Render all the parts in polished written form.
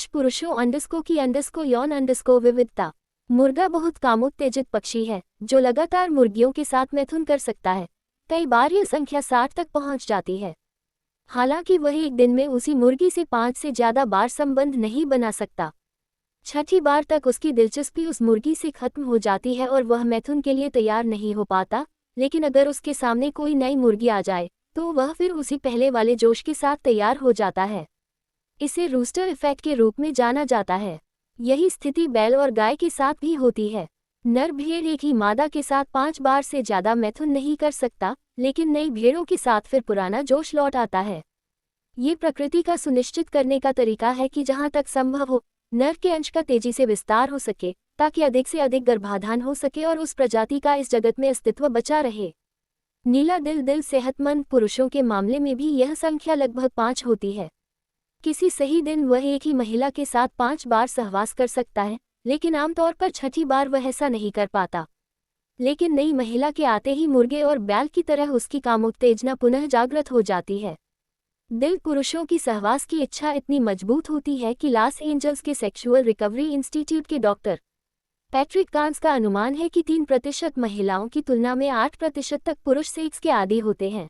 पुरुषों अंडस्को की अंडस्को यौन अंडस्को विविधता। मुर्गा बहुत कामोत्तेजित पक्षी है जो लगातार मुर्गियों के साथ मैथुन कर सकता है। कई बार यह संख्या 60 तक पहुंच जाती है। हालांकि वह एक दिन में उसी मुर्गी से 5 से ज्यादा बार संबंध नहीं बना सकता। छठी बार तक उसकी दिलचस्पी उस मुर्गी से खत्म हो जाती है और वह मैथुन के लिए तैयार नहीं हो पाता। लेकिन अगर उसके सामने कोई नई मुर्गी आ जाए तो वह फिर उसी पहले वाले जोश के साथ तैयार हो जाता है। इसे रूस्टर इफेक्ट के रूप में जाना जाता है। यही स्थिति बैल और गाय के साथ भी होती है। नर भेड़ एक ही मादा के साथ 5 बार से ज्यादा मैथुन नहीं कर सकता, लेकिन नई भेड़ों के साथ फिर पुराना जोश लौट आता है। ये प्रकृति का सुनिश्चित करने का तरीका है कि जहां तक संभव हो नर के अंश का तेजी से विस्तार हो सके, ताकि अधिक से अधिक गर्भाधान हो सके और उस प्रजाति का इस जगत में अस्तित्व बचा रहे। नीला दिल सेहतमंद पुरुषों के मामले में भी यह संख्या लगभग 5 होती है। किसी सही दिन वह एक ही महिला के साथ 5 बार सहवास कर सकता है, लेकिन आमतौर पर छठी बार वह ऐसा नहीं कर पाता। लेकिन नई महिला के आते ही मुर्गे और बैल की तरह उसकी कामोत्तेजना पुनः जागृत हो जाती है। दिल पुरुषों की सहवास की इच्छा इतनी मजबूत होती है कि लॉस एंजल्स के सेक्सुअल रिकवरी इंस्टीट्यूट के डॉक्टर पैट्रिक कांस का अनुमान है कि 3% महिलाओं की तुलना में 8% तक पुरुष सेक्स के आदी होते हैं।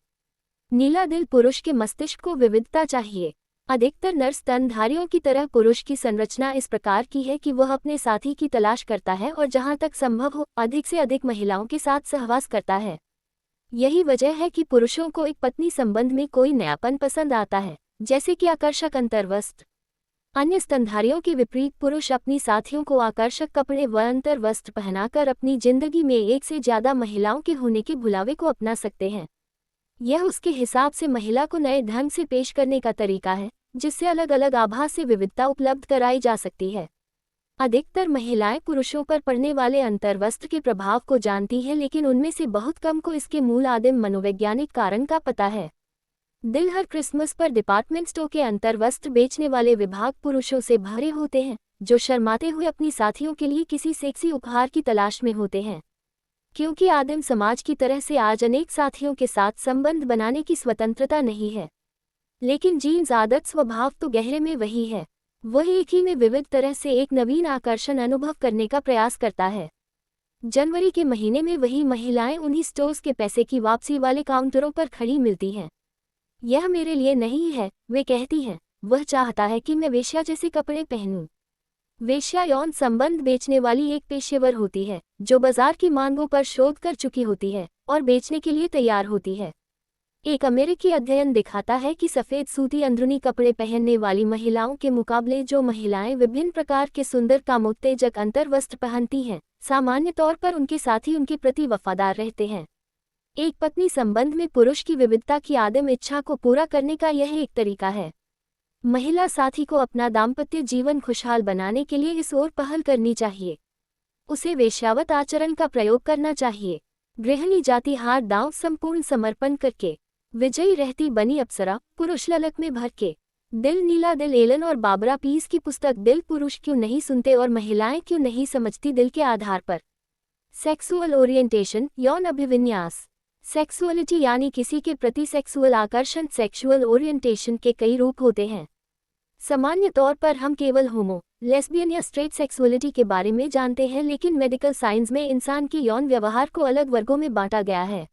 नीला दिल पुरुष के मस्तिष्क को विविधता चाहिए। अधिकतर नर स्तनधारियों की तरह पुरुष की संरचना इस प्रकार की है कि वह अपने साथी की तलाश करता है और जहां तक संभव हो अधिक से अधिक महिलाओं के साथ सहवास करता है। यही वजह है कि पुरुषों को एक पत्नी संबंध में कोई नयापन पसंद आता है, जैसे कि आकर्षक अंतर्वस्त्र। अन्य स्तनधारियों के विपरीत पुरुष अपनी साथियों को आकर्षक कपड़े व अंतर्वस्त्र पहनाकर अपनी जिंदगी में एक से ज्यादा महिलाओं के होने के भुलावे को अपना सकते हैं। यह उसके हिसाब से महिला को नए ढंग से पेश करने का तरीका है, जिससे अलग अलग आभास से विविधता उपलब्ध कराई जा सकती है। अधिकतर महिलाएं पुरुषों पर पड़ने वाले अंतर्वस्त्र के प्रभाव को जानती हैं, लेकिन उनमें से बहुत कम को इसके मूल आदिम मनोवैज्ञानिक कारण का पता है। दिल हर क्रिसमस पर डिपार्टमेंट स्टोर के अंतर्वस्त्र बेचने वाले विभाग पुरुषों से भरे होते हैं, जो शर्माते हुए अपनी साथियों के लिए किसी सेक्सी उपहार की तलाश में होते हैं। क्योंकि आदिम समाज की तरह से आज अनेक साथियों के साथ संबंध बनाने की स्वतंत्रता नहीं है, लेकिन जीन्स आदत स्वभाव तो गहरे में वही है। वह एक ही में विविध तरह से एक नवीन आकर्षण अनुभव करने का प्रयास करता है। जनवरी के महीने में वही महिलाएं उन्हीं स्टोर्स के पैसे की वापसी वाले काउंटरों पर खड़ी मिलती हैं। यह मेरे लिए नहीं है, वे कहती हैं। वह चाहता है कि मैं वेश्या जैसे कपड़े पहनूं। वेश्या यौन संबंध बेचने वाली एक पेशेवर होती है, जो बाजार की मांगों पर शोध कर चुकी होती है और बेचने के लिए तैयार होती है। एक अमेरिकी अध्ययन दिखाता है कि सफ़ेद सूती अंदरूनी कपड़े पहनने वाली महिलाओं के मुकाबले जो महिलाएं विभिन्न प्रकार के सुंदर कामोत्तेजक अंतर्वस्त्र पहनती हैं, सामान्य तौर पर उनके साथी उनके प्रति वफादार रहते हैं। एक पत्नी संबंध में पुरुष की विविधता की आदिम इच्छा को पूरा करने का यह एक तरीका है। महिला साथी को अपना दाम्पत्य जीवन खुशहाल बनाने के लिए इस ओर पहल करनी चाहिए। उसे वेश्यावत आचरण का प्रयोग करना चाहिए। गृहिणी जाति हार दांव संपूर्ण समर्पण करके विजयी रहती बनी अप्सरा, पुरुष ललक में भर के। दिल नीला दिल एलन और बाबरा पीस की पुस्तक दिल पुरुष क्यों नहीं सुनते और महिलाएं क्यों नहीं समझती दिल के आधार पर। सेक्सुअल ओरिएंटेशन, यौन अभिविन्यास। सेक्सुअलिटी यानी किसी के प्रति सेक्सुअल आकर्षण। सेक्सुअल ओरिएंटेशन के कई रूप होते हैं। सामान्य तौर पर हम केवल होमो, लेस्बियन या स्ट्रेट सेक्सुअलिटी के बारे में जानते हैं, लेकिन मेडिकल साइंस में इंसान के यौन व्यवहार को अलग वर्गों में बांटा गया है।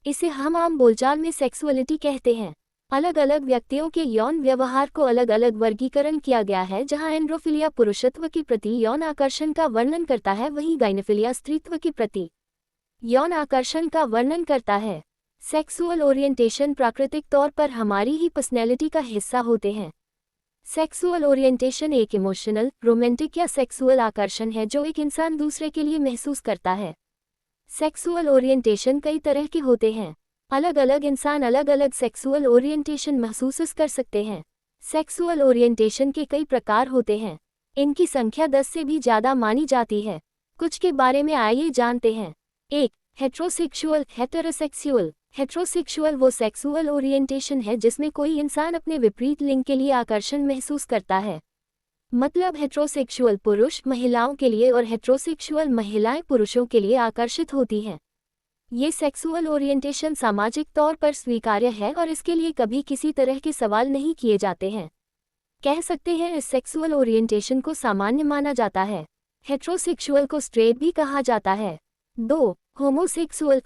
इसे हम आम बोलचाल में सेक्सुअलिटी कहते हैं। अलग अलग व्यक्तियों के यौन व्यवहार को अलग अलग वर्गीकरण किया गया है। जहां एंड्रोफिलिया पुरुषत्व के प्रति यौन आकर्षण का वर्णन करता है, वहीं गाइनोफिलिया स्त्रीत्व के प्रति यौन आकर्षण का वर्णन करता है। सेक्सुअल ओरिएंटेशन प्राकृतिक तौर पर हमारी ही पर्सनैलिटी का हिस्सा होते हैं। सेक्सुअल ओरिएंटेशन एक इमोशनल, रोमांटिक या सेक्सुअल आकर्षण है जो एक इंसान दूसरे के लिए महसूस करता है। सेक्सुअल ओरिएंटेशन कई तरह के होते हैं। अलग अलग इंसान अलग अलग सेक्सुअल ओरिएंटेशन महसूस कर सकते हैं। सेक्सुअल ओरिएंटेशन के कई प्रकार होते हैं। इनकी संख्या 10 से भी ज़्यादा मानी जाती है। कुछ के बारे में आइए जानते हैं। 1. Heterosexual, heterosexual. हेट्रोसेक्सुअल वो सेक्सुअल ओरिएंटेशन है जिसमें कोई इंसान अपने विपरीत लिंग के लिए आकर्षण महसूस करता है। मतलब हेट्रोसेक्सुअल पुरुष महिलाओं के लिए और हेट्रोसेक्सुअल महिलाएं पुरुषों के लिए आकर्षित होती हैं। ये सेक्सुअल ओरिएंटेशन सामाजिक तौर पर स्वीकार्य है और इसके लिए कभी किसी तरह के सवाल नहीं किए जाते हैं। कह सकते हैं इस सेक्सुअल ओरिएंटेशन को सामान्य माना जाता है। हेट्रोसेक्सुअल को स्ट्रेट भी कहा जाता है। 2. होमोसेक्सुअल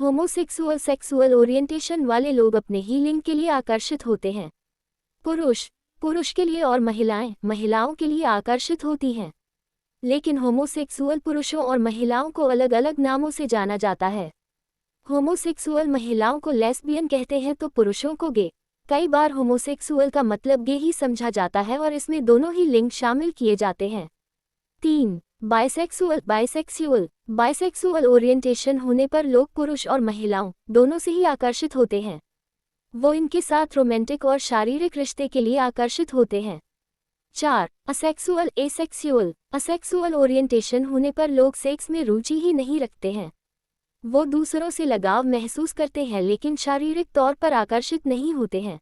होमोसेक्सुअल सेक्सुअल ओरिएंटेशन वाले लोग अपने ही लिंग के लिए आकर्षित होते हैं। पुरुष के लिए और महिलाओं के लिए आकर्षित होती हैं। लेकिन होमोसेक्सुअल पुरुषों और महिलाओं को अलग अलग नामों से जाना जाता है। होमोसेक्सुअल महिलाओं को लेस्बियन कहते हैं तो पुरुषों को गे। कई बार होमोसेक्सुअल का मतलब गे ही समझा जाता है और इसमें दोनों ही लिंग शामिल किए जाते हैं। 3. बाइसेक्सुअल ओरिएंटेशन होने पर लोग पुरुष और महिलाओं दोनों से ही आकर्षित होते हैं। वो इनके साथ रोमांटिक और शारीरिक रिश्ते के लिए आकर्षित होते हैं। 4. असेक्सुअल ओरिएंटेशन होने पर लोग सेक्स में रुचि ही नहीं रखते हैं। वो दूसरों से लगाव महसूस करते हैं लेकिन शारीरिक तौर पर आकर्षित नहीं होते हैं।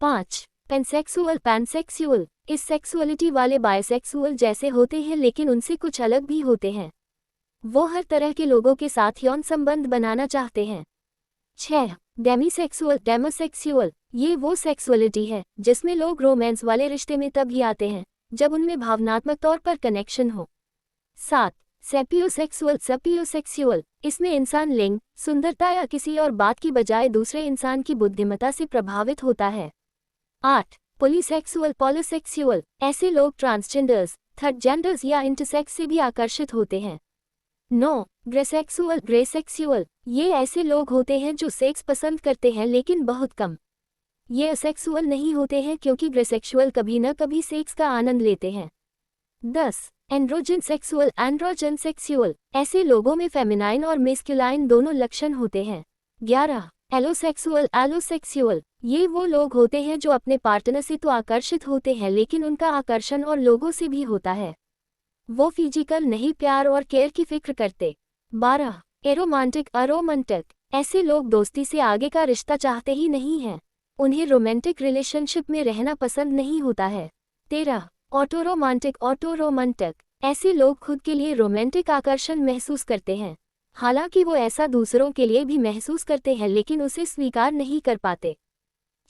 5. पैनसेक्सुअल इस सेक्सुअलिटी वाले बायसेक्सुअल जैसे होते हैं लेकिन उनसे कुछ अलग भी होते हैं। वो हर तरह के लोगों के साथ यौन संबंध बनाना चाहते हैं। 6. डेमोसेक्सुअल ये वो सेक्सुअलिटी है जिसमें लोग रोमांस वाले रिश्ते में तभी आते हैं जब उनमें भावनात्मक तौर पर कनेक्शन हो। 7. सपियोसेक्सुअल इसमें इंसान लिंग, सुंदरता या किसी और बात की बजाय दूसरे इंसान की बुद्धिमत्ता से प्रभावित होता है। 8. पॉलीसेक्सुअल ऐसे लोग ट्रांसजेंडर्स, थर्ड जेंडर्स या इंटरसेक्स से भी आकर्षित होते हैं। 9. ग्रेसेक्सुअल ये ऐसे लोग होते हैं जो सेक्स पसंद करते हैं लेकिन बहुत कम। ये असेक्सुअल नहीं होते हैं क्योंकि ग्रेसेक्सुअल कभी न कभी सेक्स का आनंद लेते हैं। 10. एंड्रोजन सेक्सुअल ऐसे लोगों में फेमिनाइन और मेस्कुलाइन दोनों लक्षण होते हैं। 11. एलोसेक्सुअल ये वो लोग होते हैं जो अपने पार्टनर से तो आकर्षित होते हैं लेकिन उनका आकर्षण और लोगों से भी होता है। वो फिजिकल नहीं प्यार और केयर की फिक्र करते। 12. अरोमांटिक ऐसे लोग दोस्ती से आगे का रिश्ता चाहते ही नहीं हैं। उन्हें रोमांटिक रिलेशनशिप में रहना पसंद नहीं होता है। 13. ऑटोरोमांटिक ऐसे लोग खुद के लिए रोमांटिक आकर्षण महसूस करते हैं, हालांकि वो ऐसा दूसरों के लिए भी महसूस करते हैं लेकिन उसे स्वीकार नहीं कर पाते।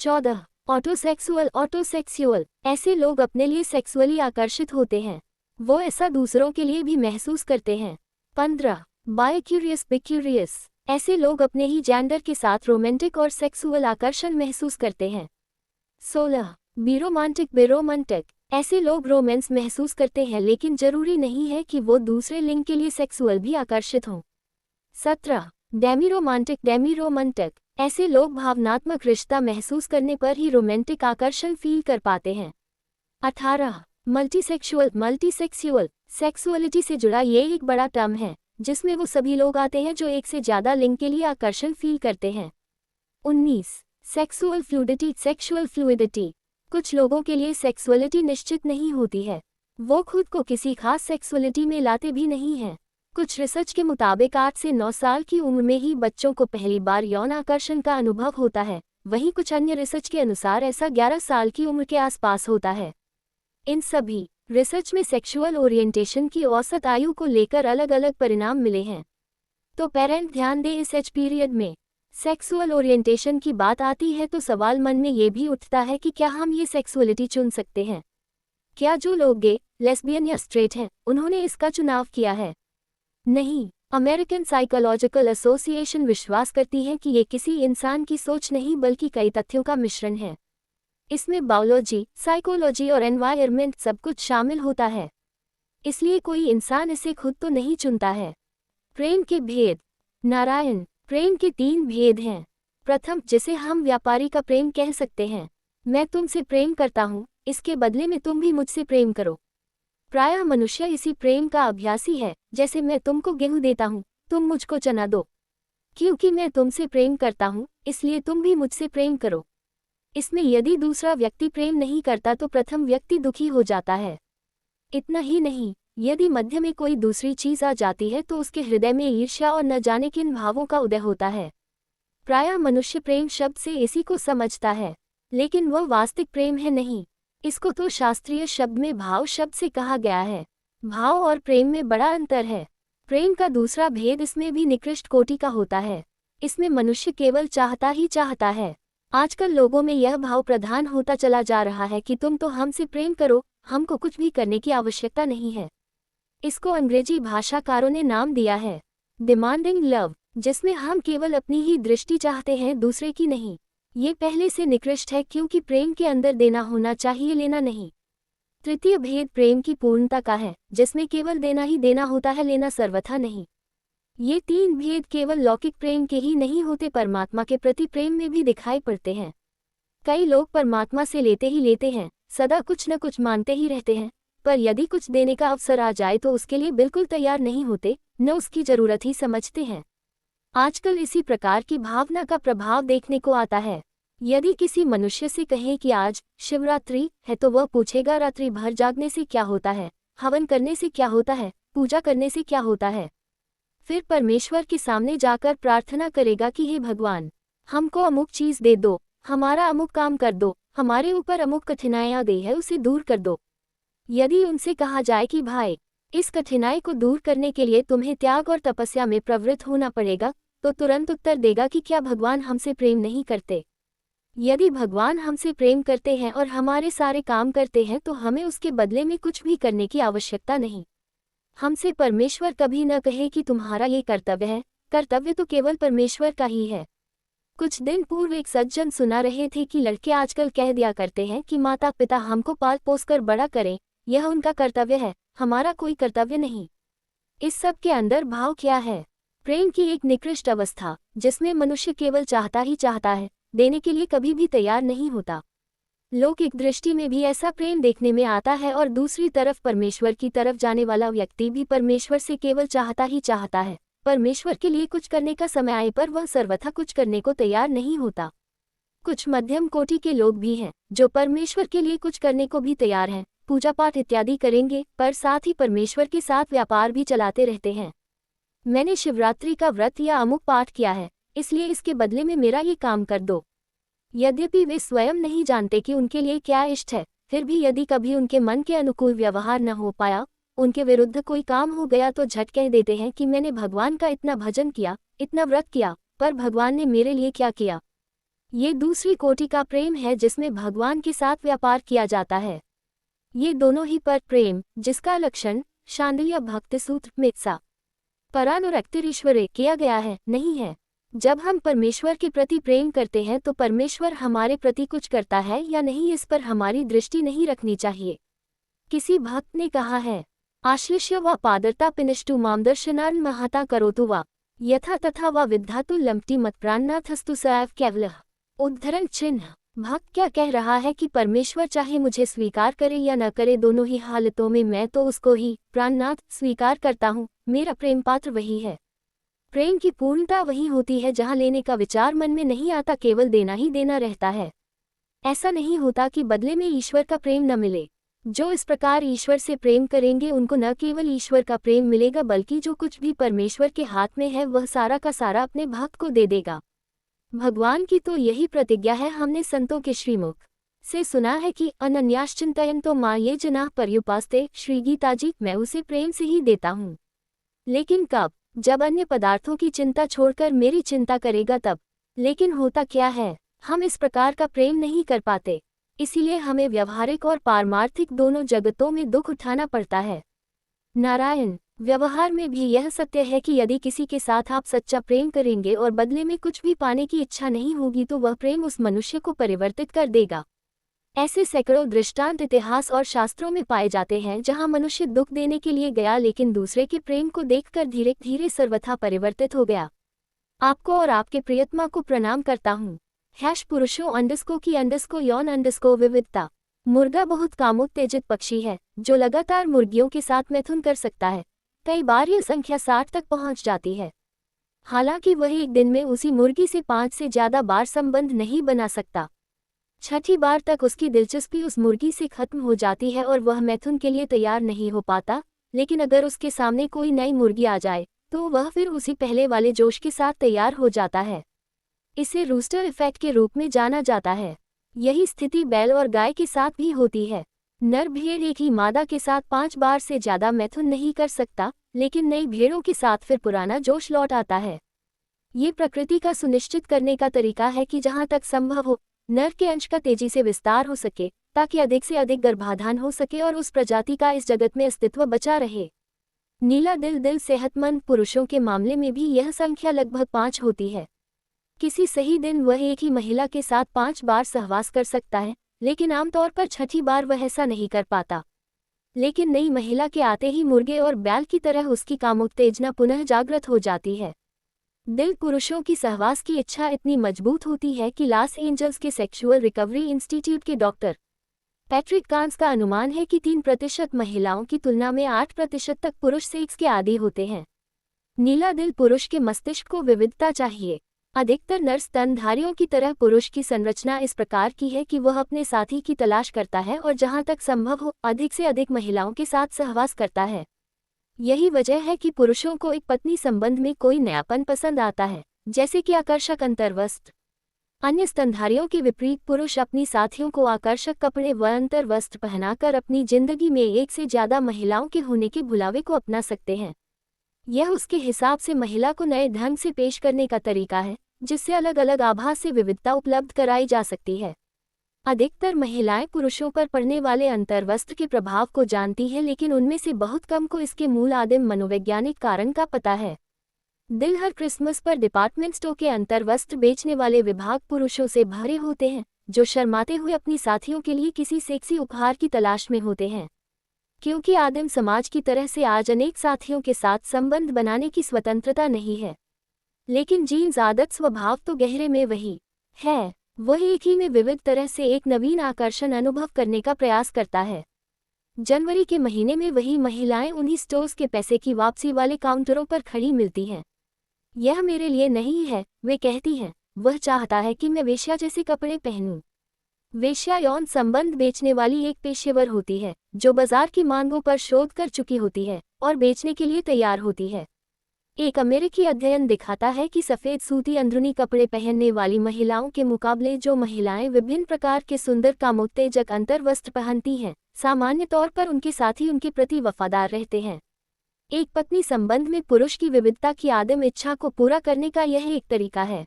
14. ऑटोसेक्सुअल ऐसे लोग अपने लिए सेक्सुअली आकर्षित होते हैं, वो ऐसा दूसरों के लिए भी महसूस करते हैं। 15. बायक्यूरियस ऐसे लोग अपने ही जेंडर के साथ रोमांटिक और सेक्सुअल आकर्षण महसूस करते हैं। 16. बिरोमांटिक ऐसे लोग रोमांस महसूस करते हैं लेकिन जरूरी नहीं है कि वो दूसरे लिंग के लिए सेक्सुअल भी आकर्षित हों। 17. डेमिरोमांटिक ऐसे लोग भावनात्मक रिश्ता महसूस करने पर ही रोमांटिक आकर्षण फील कर पाते हैं। 18. मल्टीसेक्सुअल सेक्सुअलिटी से जुड़ा ये एक बड़ा टर्म है जिसमें वो सभी लोग आते हैं जो एक से ज़्यादा लिंग के लिए आकर्षण फील करते हैं। 19. सेक्सुअल फ्लूइडिटी कुछ लोगों के लिए सेक्सुअलिटी निश्चित नहीं होती है, वो खुद को किसी खास सेक्सुअलिटी में लाते भी नहीं हैं। कुछ रिसर्च के मुताबिक 8 से 9 साल की उम्र में ही बच्चों को पहली बार यौन आकर्षण का अनुभव होता है, वहीं कुछ अन्य रिसर्च के अनुसार ऐसा 11 साल की उम्र के आसपास होता है। इन सभी रिसर्च में सेक्सुअल ओरिएंटेशन की औसत आयु को लेकर अलग अलग परिणाम मिले हैं। तो पेरेंट ध्यान दें, इस एज पीरियड में सेक्सुअल ओरिएंटेशन की बात आती है तो सवाल मन में ये भी उठता है कि क्या हम ये सेक्सुअलिटी चुन सकते हैं? क्या जो लोग गे, लेस्बियन या स्ट्रेट हैं, उन्होंने इसका चुनाव किया है? नहीं। अमेरिकन साइकोलॉजिकल एसोसिएशन विश्वास करती है कि ये किसी इंसान की सोच नहीं बल्कि कई तथ्यों का मिश्रण है। इसमें बायोलॉजी, साइकोलॉजी और एनवायरनमेंट सब कुछ शामिल होता है, इसलिए कोई इंसान इसे खुद तो नहीं चुनता है। प्रेम के भेद। नारायण, प्रेम के 3 भेद हैं। प्रथम, जिसे हम व्यापारी का प्रेम कह सकते हैं, मैं तुमसे प्रेम करता हूँ, इसके बदले में तुम भी मुझसे प्रेम करो। प्रायः मनुष्य इसी प्रेम का अभ्यासी है, जैसे मैं तुमको गेहूं देता हूँ, तुम मुझको चना दो। क्योंकि मैं तुमसे प्रेम करता हूँ, इसलिए तुम भी मुझसे प्रेम करो। इसमें यदि दूसरा व्यक्ति प्रेम नहीं करता तो प्रथम व्यक्ति दुखी हो जाता है। इतना ही नहीं, यदि मध्य में कोई दूसरी चीज आ जाती है तो उसके हृदय में ईर्ष्या और न जाने किन भावों का उदय होता है। प्रायः मनुष्य प्रेम शब्द से इसी को समझता है, लेकिन वह वास्तविक प्रेम है नहीं। इसको तो शास्त्रीय शब्द में भाव शब्द से कहा गया है। भाव और प्रेम में बड़ा अंतर है। प्रेम का दूसरा भेद इसमें भी निकृष्ट कोटि का होता है। इसमें मनुष्य केवल चाहता ही चाहता है। आजकल लोगों में यह भाव प्रधान होता चला जा रहा है कि तुम तो हमसे प्रेम करो, हमको कुछ भी करने की आवश्यकता नहीं है। इसको अंग्रेजी भाषाकारों ने नाम दिया है डिमांडिंग लव, जिसमें हम केवल अपनी ही दृष्टि चाहते हैं, दूसरे की नहीं। ये पहले से निकृष्ट है, क्योंकि प्रेम के अंदर देना होना चाहिए, लेना नहीं। तृतीय भेद प्रेम की पूर्णता का है, जिसमें केवल देना ही देना होता है, लेना सर्वथा नहीं। ये तीन भेद केवल लौकिक प्रेम के ही नहीं होते, परमात्मा के प्रति प्रेम में भी दिखाई पड़ते हैं। कई लोग परमात्मा से लेते ही लेते हैं, सदा कुछ न कुछ मांगते ही रहते हैं, पर यदि कुछ देने का अवसर आ जाए तो उसके लिए बिल्कुल तैयार नहीं होते, न उसकी जरूरत ही समझते हैं। आजकल इसी प्रकार की भावना का प्रभाव देखने को आता है। यदि किसी मनुष्य से कहें कि आज शिवरात्रि है, तो वह पूछेगा रात्रि भर जागने से क्या होता है, हवन करने से क्या होता है, पूजा करने से क्या होता है। फिर परमेश्वर के सामने जाकर प्रार्थना करेगा कि हे भगवान, हमको अमुक चीज दे दो, हमारा अमुक काम कर दो, हमारे ऊपर अमुक कठिनाई आ गई है, उसे दूर कर दो। यदि उनसे कहा जाए कि भाई, इस कठिनाई को दूर करने के लिए तुम्हें त्याग और तपस्या में प्रवृत्त होना पड़ेगा, तो तुरंत उत्तर देगा कि क्या भगवान हमसे प्रेम नहीं करते। यदि भगवान हमसे प्रेम करते हैं और हमारे सारे काम करते हैं, तो हमें उसके बदले में कुछ भी करने की आवश्यकता नहीं। हमसे परमेश्वर कभी न कहे कि तुम्हारा ये कर्तव्य है, कर्तव्य तो केवल परमेश्वर का ही है। कुछ दिन पूर्व एक सज्जन सुना रहे थे कि लड़के आजकल कह दिया करते हैं कि माता पिता हमको पाल पोस कर बड़ा करें, यह उनका कर्तव्य है, हमारा कोई कर्तव्य नहीं। इस सब के अंदर भाव क्या है? प्रेम की एक निकृष्ट अवस्था, जिसमें मनुष्य केवल चाहता ही चाहता है, देने के लिए कभी भी तैयार नहीं होता। लौकिक दृष्टि में भी ऐसा प्रेम देखने में आता है, और दूसरी तरफ परमेश्वर की तरफ जाने वाला व्यक्ति भी परमेश्वर से केवल चाहता ही चाहता है, परमेश्वर के लिए कुछ करने का समय आए पर वह सर्वथा कुछ करने को तैयार नहीं होता। कुछ मध्यम कोटि के लोग भी हैं, जो परमेश्वर के लिए कुछ करने को भी तैयार हैं, पूजा पाठ इत्यादि करेंगे, पर साथ ही परमेश्वर के साथ व्यापार भी चलाते रहते हैं। मैंने शिवरात्रि का व्रत या अमुक पाठ किया है, इसलिए इसके बदले में मेरा ये काम कर दो। यद्यपि वे स्वयं नहीं जानते कि उनके लिए क्या इष्ट है, फिर भी यदि कभी उनके मन के अनुकूल व्यवहार न हो पाया, उनके विरुद्ध कोई काम हो गया, तो झट कह देते हैं कि मैंने भगवान का इतना भजन किया, इतना व्रत किया, पर भगवान ने मेरे लिए क्या किया। ये दूसरी कोटि का प्रेम है, जिसमें भगवान के साथ व्यापार किया जाता है। ये दोनों ही पर प्रेम, जिसका लक्षण शांडिल्य भक्ति सूत्र में सा परानुरक्तिरीश्वरे किया गया है, नहीं है। जब हम परमेश्वर के प्रति प्रेम करते हैं, तो परमेश्वर हमारे प्रति कुछ करता है या नहीं, इस पर हमारी दृष्टि नहीं रखनी चाहिए। किसी भक्त ने कहा है, आश्लिष्य व पादरता पिनिष्टु मामदर्शनान् महता करोतु वा यथा तथा व विद्धातु लम्पटी मत्प्राणनाथस्तु सैव केवलः। उद्धरण चिन्ह। भक्त क्या कह रहा है कि परमेश्वर चाहे मुझे स्वीकार करे या न करे, दोनों ही हालतों में मैं तो उसको ही प्राणनाथ स्वीकार करता हूँ, मेरा प्रेम पात्र वही है। प्रेम की पूर्णता वही होती है जहाँ लेने का विचार मन में नहीं आता, केवल देना ही देना रहता है। ऐसा नहीं होता कि बदले में ईश्वर का प्रेम न मिले। जो इस प्रकार ईश्वर से प्रेम करेंगे, उनको न केवल ईश्वर का प्रेम मिलेगा, बल्कि जो कुछ भी परमेश्वर के हाथ में है, वह सारा का सारा अपने भक्त को दे देगा। भगवान की तो यही प्रतिज्ञा है। हमने संतों के श्रीमुख से सुना है कि अनन्याश्चिंतयन्तो मां ये जनाः पर्युपास्ते। श्री गीता जी, मैं उसे प्रेम से ही देता हूँ। लेकिन कब? जब अन्य पदार्थों की चिंता छोड़कर मेरी चिंता करेगा तब। लेकिन होता क्या है, हम इस प्रकार का प्रेम नहीं कर पाते, इसीलिए हमें व्यवहारिक और पारमार्थिक दोनों जगतों में दुख उठाना पड़ता है। नारायण। व्यवहार में भी यह सत्य है कि यदि किसी के साथ आप सच्चा प्रेम करेंगे और बदले में कुछ भी पाने की इच्छा नहीं होगी, तो वह प्रेम उस मनुष्य को परिवर्तित कर देगा। ऐसे सैकड़ों दृष्टांत इतिहास और शास्त्रों में पाए जाते हैं, जहां मनुष्य दुख देने के लिए गया, लेकिन दूसरे के प्रेम को देखकर धीरे धीरे सर्वथा परिवर्तित हो गया। आपको और आपके प्रियतमा को प्रणाम करता हूँ। पुरुषों अंडस्को की अंडस्को यौन अंडस्को विविधता। मुर्गा बहुत कामोत्तेजित पक्षी है, जो लगातार मुर्गियों के साथ मैथुन कर सकता है। कई बार यह संख्या 60 तक पहुंच जाती है। हालांकि वह एक दिन में उसी मुर्गी से 5 से ज्यादा बार संबंध नहीं बना सकता। छठी बार तक उसकी दिलचस्पी उस मुर्गी से खत्म हो जाती है और वह मैथुन के लिए तैयार नहीं हो पाता। लेकिन अगर उसके सामने कोई नई मुर्गी आ जाए, तो वह फिर उसी पहले वाले जोश के साथ तैयार हो जाता है। इसे रूस्टर इफेक्ट के रूप में जाना जाता है। यही स्थिति बैल और गाय के साथ भी होती है। नर भेड़ एक ही मादा के साथ 5 बार से ज्यादा मैथुन नहीं कर सकता, लेकिन नई भेड़ों के साथ फिर पुराना जोश लौट आता है। ये प्रकृति का सुनिश्चित करने का तरीका है कि जहाँ तक संभव हो नर के अंश का तेजी से विस्तार हो सके, ताकि अधिक से अधिक गर्भाधान हो सके और उस प्रजाति का इस जगत में अस्तित्व बचा रहे। नीला दिल सेहतमंद पुरुषों के मामले में भी यह संख्या लगभग 5 होती है। किसी सही दिन वह एक ही महिला के साथ 5 बार सहवास कर सकता है, लेकिन आमतौर पर छठी बार वह ऐसा नहीं कर पाता। लेकिन नई महिला के आते ही मुर्गे और बैल की तरह उसकी कामोत्तेजना पुनः जागृत हो जाती है। दिल पुरुषों की सहवास की इच्छा इतनी मजबूत होती है कि लॉस एंजल्स के सेक्सुअल रिकवरी इंस्टीट्यूट के डॉक्टर पैट्रिक कांस का अनुमान है कि 3% महिलाओं की तुलना में 8% तक पुरुष सेक्स के आदी होते हैं। नीला दिल पुरुष के मस्तिष्क को विविधता चाहिए। अधिकतर नर स्तनधारियों की तरह पुरुष की संरचना इस प्रकार की है कि वह अपने साथी की तलाश करता है और जहां तक संभव हो अधिक से अधिक महिलाओं के साथ सहवास करता है। यही वजह है कि पुरुषों को एक पत्नी संबंध में कोई नयापन पसंद आता है, जैसे कि आकर्षक अंतर्वस्त्र। अन्य स्तनधारियों के विपरीत पुरुष अपनी साथियों को आकर्षक कपड़े व अंतर्वस्त्र पहनाकर अपनी जिंदगी में एक से ज्यादा महिलाओं के होने के भुलावे को अपना सकते हैं। यह उसके हिसाब से महिला को नए ढंग से पेश करने का तरीका है, जिससे अलग अलग आभास से विविधता उपलब्ध कराई जा सकती है। अधिकतर महिलाएं पुरुषों पर पड़ने वाले अंतर्वस्त्र के प्रभाव को जानती हैं, लेकिन उनमें से बहुत कम को इसके मूल आदिम मनोवैज्ञानिक कारण का पता है। दिल हर क्रिसमस पर डिपार्टमेंट स्टोर के अंतर्वस्त्र बेचने वाले विभाग पुरुषों से भरे होते हैं, जो शर्माते हुए अपनी साथियों के लिए किसी सेक्सी उपहार की तलाश में होते हैं। क्योंकि आदिम समाज की तरह से आज अनेक साथियों के साथ संबंध बनाने की स्वतंत्रता नहीं है, लेकिन जीन्स आदत स्वभाव तो गहरे में वही है। वह एक ही में विविध तरह से एक नवीन आकर्षण अनुभव करने का प्रयास करता है। जनवरी के महीने में वही महिलाएं उन्हीं स्टोर्स के पैसे की वापसी वाले काउंटरों पर खड़ी मिलती हैं। यह मेरे लिए नहीं है, वे कहती हैं। वह चाहता है कि मैं वेश्या जैसे कपड़े पहनूं। वेश्या यौन संबंध बेचने वाली एक पेशेवर होती है, जो बाजार की मांगों पर शोध कर चुकी होती है और बेचने के लिए तैयार होती है। एक अमेरिकी अध्ययन दिखाता है कि सफ़ेद सूती अंदरूनी कपड़े पहनने वाली महिलाओं के मुकाबले जो महिलाएं विभिन्न प्रकार के सुंदर कामोत्तेजक अंतर्वस्त्र पहनती हैं, सामान्य तौर पर उनके साथी उनके प्रति वफादार रहते हैं। एक पत्नी संबंध में पुरुष की विविधता की आदिम इच्छा को पूरा करने का यह एक तरीका है।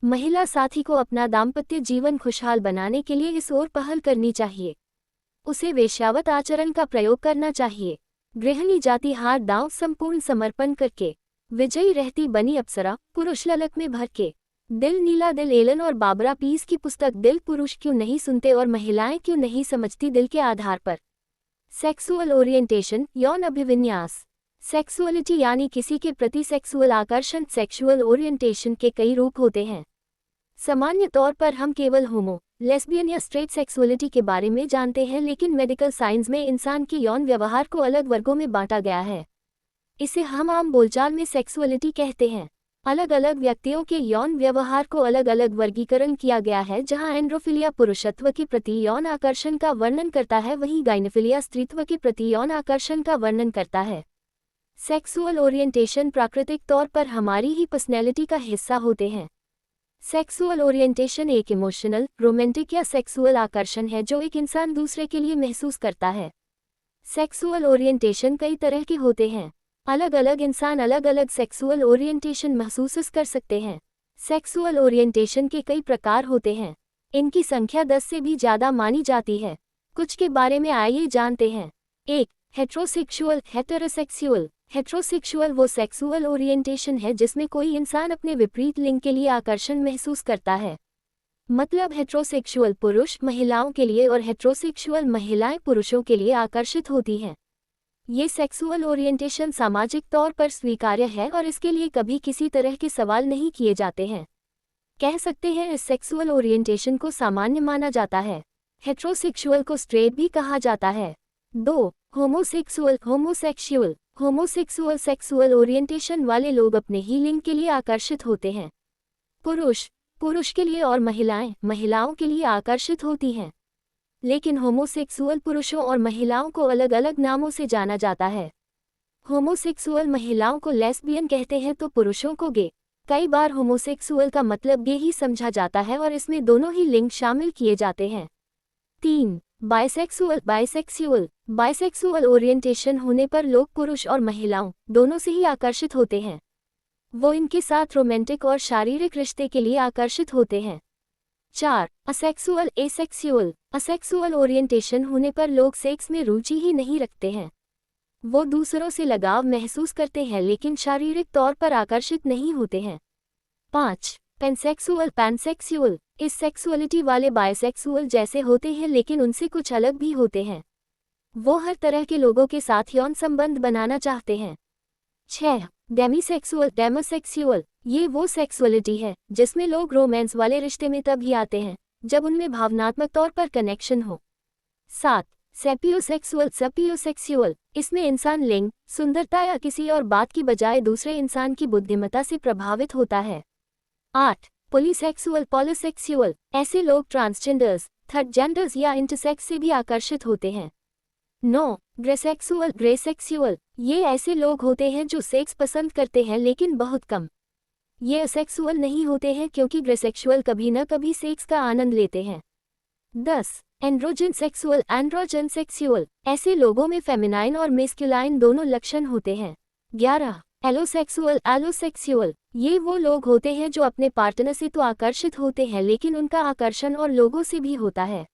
महिला साथी को अपना दाम्पत्य जीवन खुशहाल बनाने के लिए इस ओर पहल करनी चाहिए। उसे वेश्यावत आचरण का प्रयोग करना चाहिए। गृहिणी जाति हार दांव संपूर्ण समर्पण करके विजयी रहती बनी अप्सरा, पुरुष ललक में भर के। दिल नीला दिल एलन और बाबरा पीस की पुस्तक दिल पुरुष क्यों नहीं सुनते और महिलाएं क्यों नहीं समझती दिल के आधार पर। सेक्सुअल ओरिएंटेशन, यौन अभिविन्यास। सेक्सुअलिटी यानी किसी के प्रति सेक्सुअल आकर्षण। सेक्सुअल ओरिएंटेशन के कई रूप होते हैं। सामान्य तौर पर हम केवल होमो, लेस्बियन या स्ट्रेट सेक्सुअलिटी के बारे में जानते हैं, लेकिन मेडिकल साइंस में इंसान के यौन व्यवहार को अलग वर्गों में बांटा गया है। इसे हम आम बोलचाल में सेक्सुअलिटी कहते हैं। अलग अलग व्यक्तियों के यौन व्यवहार को अलग अलग वर्गीकरण किया गया है। जहां एंड्रोफिलिया पुरुषत्व के प्रति यौन आकर्षण का वर्णन करता है, वहीं गाइनोफिलिया स्त्रीत्व के प्रति यौन आकर्षण का वर्णन करता है। सेक्सुअल ओरिएंटेशन प्राकृतिक तौर पर हमारी ही पर्सनैलिटी का हिस्सा होते हैं। सेक्सुअल ओरिएंटेशन एक इमोशनल, रोमांटिक या सेक्सुअल आकर्षण है जो एक इंसान दूसरे के लिए महसूस करता है। सेक्सुअल ओरिएंटेशन कई तरह के होते हैं। अलग अलग इंसान अलग अलग सेक्सुअल ओरिएंटेशन महसूस कर सकते हैं। सेक्सुअल ओरिएंटेशन के कई प्रकार होते हैं। इनकी संख्या 10 से भी ज़्यादा मानी जाती है। कुछ के बारे में आइए जानते हैं। 1. Heterosexual, heterosexual. हेट्रोसेक्सुअल वो सेक्सुअल ओरिएंटेशन है जिसमें कोई इंसान अपने विपरीत लिंग के लिए आकर्षण महसूस करता है। मतलब हेट्रोसेक्सुअल पुरुष महिलाओं के लिए और हेट्रोसेक्सुअल महिलाएं पुरुषों के लिए आकर्षित होती हैं। ये सेक्सुअल ओरिएंटेशन सामाजिक तौर पर स्वीकार्य है और इसके लिए कभी किसी तरह के सवाल नहीं किए जाते हैं। कह सकते हैं इस सेक्सुअल ओरिएंटेशन को सामान्य माना जाता है। हेट्रोसेक्सुअल को स्ट्रेट भी कहा जाता है। 2. Homosexual, homosexual. Homosexual sexual orientation वाले लोग अपने ही लिंग के लिए आकर्षित होते हैं। पुरुष पुरुष के लिए और महिलाएं महिलाओं के लिए आकर्षित होती हैं। लेकिन होमोसेक्सुअल पुरुषों और महिलाओं को अलग अलग नामों से जाना जाता है। होमोसेक्सुअल महिलाओं को लेस्बियन कहते हैं तो पुरुषों को गे। कई बार होमोसेक्सुअल का मतलब गे ही समझा जाता है और इसमें दोनों ही लिंग शामिल किए जाते हैं। 3. Bisexual, bisexual. बाइसेक्सुअल ओरिएंटेशन होने पर लोग पुरुष और महिलाओं दोनों से ही आकर्षित होते हैं। वो इनके साथ रोमांटिक और शारीरिक रिश्ते के लिए आकर्षित होते हैं। 4. Asexual asexual. असेक्सुअल ओरिएंटेशन होने पर लोग सेक्स में रुचि ही नहीं रखते हैं। वो दूसरों से लगाव महसूस करते हैं लेकिन शारीरिक तौर पर आकर्षित नहीं होते हैं। 5. पेनसेक्सुअल पैनसेक्सुअल। इस सेक्सुअलिटी वाले बायसेक्सुअल जैसे होते हैं लेकिन उनसे कुछ अलग भी होते हैं। वो हर तरह के लोगों के साथ यौन संबंध बनाना चाहते हैं। 6. डेमीसेक्सुअल डेमोसेक्सुअल। ये वो सेक्सुअलिटी है जिसमें लोग रोमांस वाले रिश्ते में तभी आते हैं जब उनमें भावनात्मक तौर पर कनेक्शन हो। 7. सेपियोसेक्सुअल सेपियोसेक्सुअल। इसमें इंसान लिंग, सुंदरता या किसी और बात की बजाय दूसरे इंसान की बुद्धिमत्ता से प्रभावित होता है। 8. पॉलीसेक्सुअल पॉलीसेक्सुअल। ऐसे लोग ट्रांसजेंडर्स, थर्ड जेंडर्स या इंटरसेक्स से भी आकर्षित होते हैं। 9. ग्रेसेक्सुअल ग्रेसेक्सुअल। ये ऐसे लोग होते हैं जो सेक्स पसंद करते हैं लेकिन बहुत कम। ये असेक्सुअल नहीं होते हैं क्योंकि ग्रेसेक्सुअल कभी न कभी सेक्स का आनंद लेते हैं। 10. Androgen sexual androgen sexual. ऐसे लोगों में फेमिनाइन और मेस्कुलाइन दोनों लक्षण होते हैं। 11. एलोसेक्सुअल एलोसेक्सुअल। ये वो लोग होते हैं जो अपने पार्टनर से तो आकर्षित होते हैं लेकिन उनका आकर्षण और लोगों से भी होता है।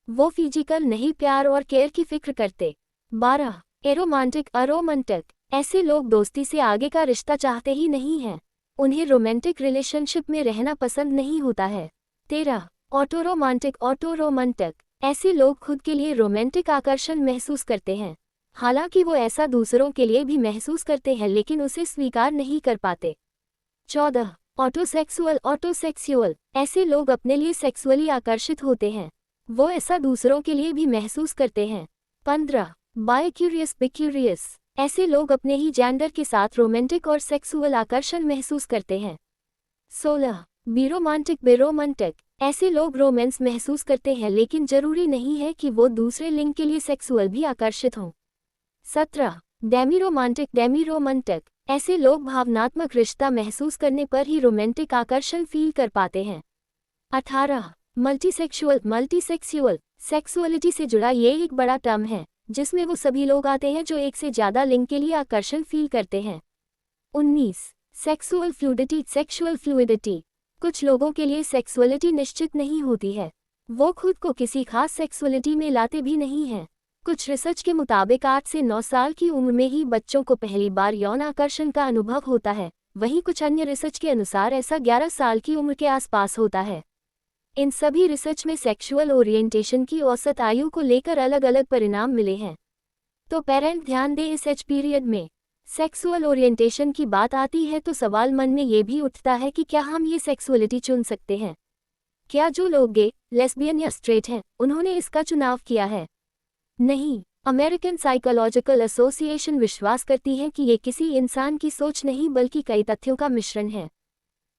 वो फिजिकल नहीं प्यार और केयर की फिक्र करते। 12. एरोमांटिक अरोमांटिक। ऐसे लोग दोस्ती से आगे का रिश्ता चाहते ही नहीं हैं। उन्हें रोमांटिक रिलेशनशिप में रहना पसंद नहीं होता है। 13. ऑटोरोमांटिक ऑटोरोमांटिक। ऐसे लोग खुद के लिए रोमांटिक आकर्षण महसूस करते हैं, हालांकि वो ऐसा दूसरों के लिए भी महसूस करते हैं लेकिन उसे स्वीकार नहीं कर पाते। 14. ऑटोसेक्सुअल ऑटोसेक्सुअल। ऐसे लोग अपने लिए सेक्सुअली आकर्षित होते हैं, वो ऐसा दूसरों के लिए भी महसूस करते हैं। 15. बायक्यूरियस बिक्यूरियस। ऐसे लोग अपने ही जेंडर के साथ रोमांटिक और सेक्सुअल आकर्षण महसूस करते हैं। 16. बीरोमांटिक बिरोमांटिक। ऐसे लोग रोमांस महसूस करते हैं लेकिन जरूरी नहीं है कि वो दूसरे लिंग के लिए सेक्सुअल भी आकर्षित हों। 17. डेमीरोमांटिक डेमीरोमांटिक। ऐसे लोग भावनात्मक रिश्ता महसूस करने पर ही रोमांटिक आकर्षण फील कर पाते हैं। 18. मल्टीसेक्सुअल मल्टीसेक्सुअल। सेक्सुअलिटी से जुड़ा ये एक बड़ा टर्म है जिसमें वो सभी लोग आते हैं जो एक से ज्यादा लिंग के लिए आकर्षण फील करते हैं। 19. Sexual fluidity sexual fluidity. कुछ लोगों के लिए सेक्सुअलिटी निश्चित नहीं होती है, वो खुद को किसी खास सेक्सुअलिटी में लाते भी नहीं हैं। कुछ रिसर्च के मुताबिक 8 से 9 साल की उम्र में ही बच्चों को पहली बार यौन आकर्षण का अनुभव होता है, वहीं कुछ अन्य रिसर्च के अनुसार ऐसा 11 साल की उम्र के आसपास होता है। इन सभी रिसर्च में सेक्सुअल ओरिएंटेशन की औसत आयु को लेकर अलग अलग परिणाम मिले हैं। तो पेरेंट ध्यान दें, इस एज पीरियड में सेक्सुअल ओरिएंटेशन की बात आती है तो सवाल मन में ये भी उठता है कि क्या हम ये सेक्सुअलिटी चुन सकते हैं? क्या जो लोग गे, लेस्बियन या स्ट्रेट हैं, उन्होंने इसका चुनाव किया है? नहीं। अमेरिकन साइकोलॉजिकल एसोसिएशन विश्वास करती है कि ये किसी इंसान की सोच नहीं बल्कि कई तथ्यों का मिश्रण है।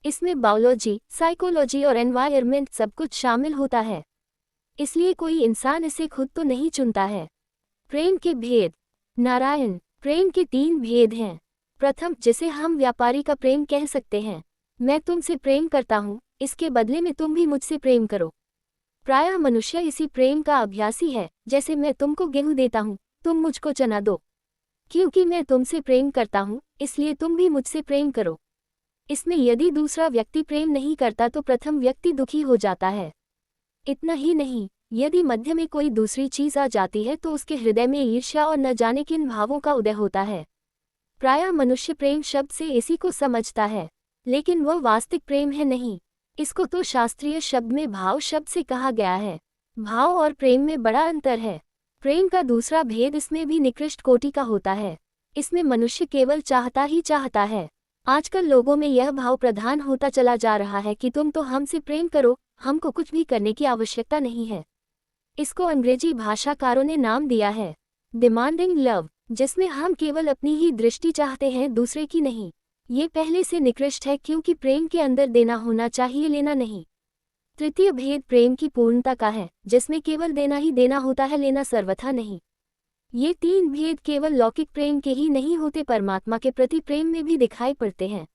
इसमें बायोलॉजी, साइकोलॉजी और एनवायरनमेंट सब कुछ शामिल होता है, इसलिए कोई इंसान इसे खुद तो नहीं चुनता है। प्रेम के भेद। नारायण, प्रेम के 3 भेद हैं। प्रथम, जिसे हम व्यापारी का प्रेम कह सकते हैं। मैं तुमसे प्रेम करता हूँ, इसके बदले में तुम भी मुझसे प्रेम करो। प्रायः मनुष्य इसी प्रेम का अभ्यासी है, जैसे मैं तुमको गेहूं देता हूँ, तुम मुझको चना दो। क्योंकि मैं तुमसे प्रेम करता हूँ, इसलिए तुम भी मुझसे प्रेम करो। इसमें यदि दूसरा व्यक्ति प्रेम नहीं करता तो प्रथम व्यक्ति दुखी हो जाता है। इतना ही नहीं, यदि मध्य में कोई दूसरी चीज आ जाती है तो उसके हृदय में ईर्ष्या और न जाने किन भावों का उदय होता है। प्रायः मनुष्य प्रेम शब्द से इसी को समझता है, लेकिन वह वास्तविक प्रेम है नहीं। इसको तो शास्त्रीय शब्द में भाव शब्द से कहा गया है। भाव और प्रेम में बड़ा अंतर है। प्रेम का दूसरा भेद इसमें भी निकृष्ट कोटि का होता है। इसमें मनुष्य केवल चाहता ही चाहता है। आजकल लोगों में यह भाव प्रधान होता चला जा रहा है कि तुम तो हमसे प्रेम करो, हमको कुछ भी करने की आवश्यकता नहीं है। इसको अंग्रेजी भाषाकारों ने नाम दिया है डिमांडिंग लव, जिसमें हम केवल अपनी ही दृष्टि चाहते हैं, दूसरे की नहीं। ये पहले से निकृष्ट है क्योंकि प्रेम के अंदर देना होना चाहिए, लेना नहीं। तृतीय भेद प्रेम की पूर्णता का है, जिसमें केवल देना ही देना होता है, लेना सर्वथा नहीं। ये 3 भेद केवल लौकिक प्रेम के ही नहीं होते, परमात्मा के प्रति प्रेम में भी दिखाई पड़ते हैं।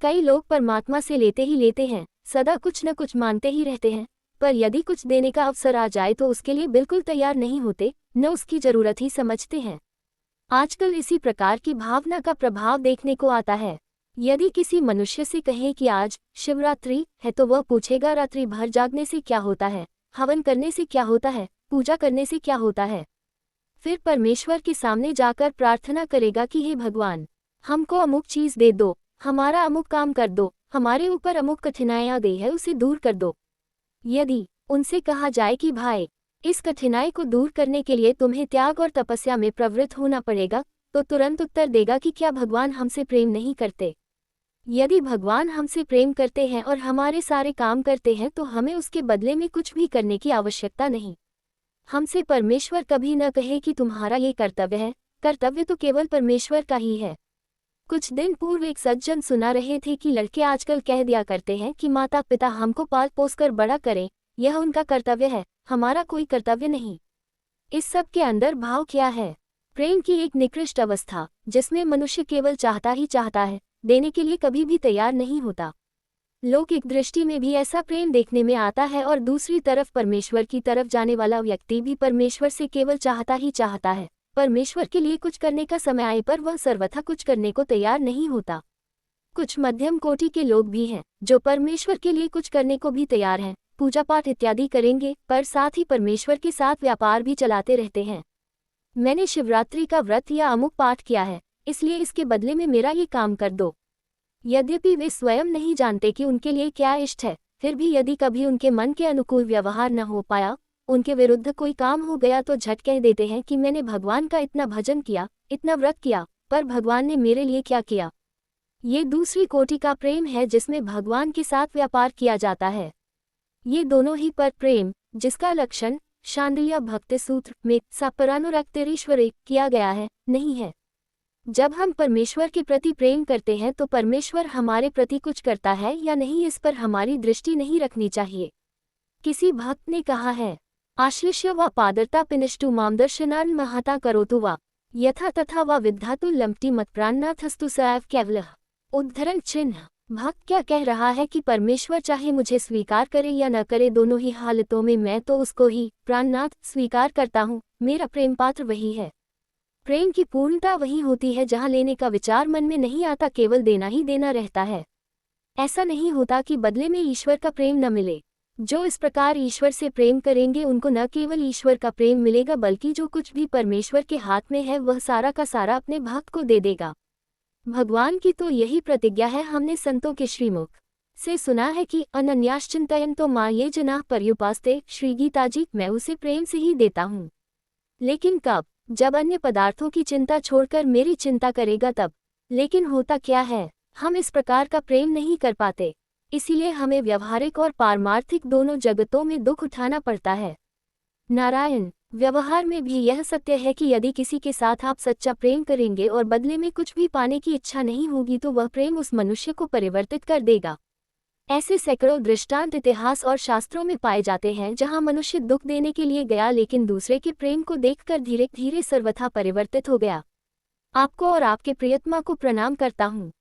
कई लोग परमात्मा से लेते ही लेते हैं, सदा कुछ न कुछ मानते ही रहते हैं, पर यदि कुछ देने का अवसर आ जाए तो उसके लिए बिल्कुल तैयार नहीं होते, न उसकी जरूरत ही समझते हैं। आजकल इसी प्रकार की भावना का प्रभाव देखने को आता है। यदि किसी मनुष्य से कहें कि आज शिवरात्रि है तो वह पूछेगा रात्रि भर जागने से क्या होता है, हवन करने से क्या होता है, पूजा करने से क्या होता है। फिर परमेश्वर के सामने जाकर प्रार्थना करेगा कि हे भगवान, हमको अमुक चीज दे दो, हमारा अमुक काम कर दो, हमारे ऊपर अमुक कठिनाई आ गई है उसे दूर कर दो। यदि उनसे कहा जाए कि भाई, इस कठिनाई को दूर करने के लिए तुम्हें त्याग और तपस्या में प्रवृत्त होना पड़ेगा, तो तुरंत उत्तर देगा कि क्या भगवान हमसे प्रेम नहीं करते। यदि भगवान हमसे प्रेम करते हैं और हमारे सारे काम करते हैं तो हमें उसके बदले में कुछ भी करने की आवश्यकता नहीं। हमसे परमेश्वर कभी न कहे कि तुम्हारा ये कर्तव्य है, कर्तव्य तो केवल परमेश्वर का ही है। कुछ दिन पूर्व एक सज्जन सुना रहे थे कि लड़के आजकल कह दिया करते हैं कि माता पिता हमको पाल पोस कर बड़ा करें, यह उनका कर्तव्य है, हमारा कोई कर्तव्य नहीं। इस सब के अंदर भाव क्या है? प्रेम की एक निकृष्ट अवस्था, जिसमें मनुष्य केवल चाहता ही चाहता है, देने के लिए कभी भी तैयार नहीं होता। लौकिक दृष्टि में भी ऐसा प्रेम देखने में आता है और दूसरी तरफ परमेश्वर की तरफ जाने वाला व्यक्ति भी परमेश्वर से केवल चाहता ही चाहता है। परमेश्वर के लिए कुछ करने का समय आए पर वह सर्वथा कुछ करने को तैयार नहीं होता। कुछ मध्यम कोटि के लोग भी हैं जो परमेश्वर के लिए कुछ करने को भी तैयार हैं, पूजा पाठ इत्यादि करेंगे, पर साथ ही परमेश्वर के साथ व्यापार भी चलाते रहते हैं। मैंने शिवरात्रि का व्रत या अमुक पाठ किया है, इसलिए इसके बदले में मेरा ये काम कर दो। यद्यपि वे स्वयं नहीं जानते कि उनके लिए क्या इष्ट है, फिर भी यदि कभी उनके मन के अनुकूल व्यवहार न हो पाया, उनके विरुद्ध कोई काम हो गया तो झट कह देते हैं कि मैंने भगवान का इतना भजन किया, इतना व्रत किया, पर भगवान ने मेरे लिए क्या किया। ये दूसरी कोटि का प्रेम है जिसमें भगवान के साथ व्यापार किया जाता है। ये दोनों ही पर प्रेम, जिसका लक्षण शांडिल्य भक्ति सूत्र में सपरानुरक्तिरीश्वरे किया गया है, नहीं है। जब हम परमेश्वर के प्रति प्रेम करते हैं तो परमेश्वर हमारे प्रति कुछ करता है या नहीं इस पर हमारी दृष्टि नहीं रखनी चाहिए। किसी भक्त ने कहा है, आश्लिष्य व पादरता पिनिष्टु मामदर्शनान् महता करोतु वा यथा तथा व विद्धातु लम्पटी मत्प्राणनाथस्तु सैव केवलः। उद्धरण चिन्ह। भक्त क्या कह रहा है कि परमेश्वर चाहे मुझे स्वीकार करे या न करे, दोनों ही हालतों में मैं तो उसको ही प्राणनाथ स्वीकार करता हूँ। मेरा प्रेम पात्र वही है। प्रेम की पूर्णता वही होती है जहाँ लेने का विचार मन में नहीं आता, केवल देना ही देना रहता है। ऐसा नहीं होता कि बदले में ईश्वर का प्रेम न मिले। जो इस प्रकार ईश्वर से प्रेम करेंगे उनको न केवल ईश्वर का प्रेम मिलेगा, बल्कि जो कुछ भी परमेश्वर के हाथ में है वह सारा का सारा अपने भक्त को दे देगा। भगवान की तो यही प्रतिज्ञा है। हमने संतों के श्रीमुख से सुना है कि अनन्याश्चिंतयन्तो मां ये जनाः पर्युपास्ते। श्री गीता जी, मैं उसे प्रेम से ही देता हूँ। लेकिन कब? जब अन्य पदार्थों की चिंता छोड़कर मेरी चिंता करेगा तब। लेकिन होता क्या है, हम इस प्रकार का प्रेम नहीं कर पाते, इसीलिए हमें व्यवहारिक और पारमार्थिक दोनों जगतों में दुख उठाना पड़ता है। नारायण। व्यवहार में भी यह सत्य है कि यदि किसी के साथ आप सच्चा प्रेम करेंगे और बदले में कुछ भी पाने की इच्छा नहीं होगी तो वह प्रेम उस मनुष्य को परिवर्तित कर देगा। ऐसे सैकड़ों दृष्टांत इतिहास और शास्त्रों में पाए जाते हैं जहां मनुष्य दुख देने के लिए गया लेकिन दूसरे के प्रेम को देखकर धीरे धीरे सर्वथा परिवर्तित हो गया। आपको और आपके प्रियतमा को प्रणाम करता हूँ।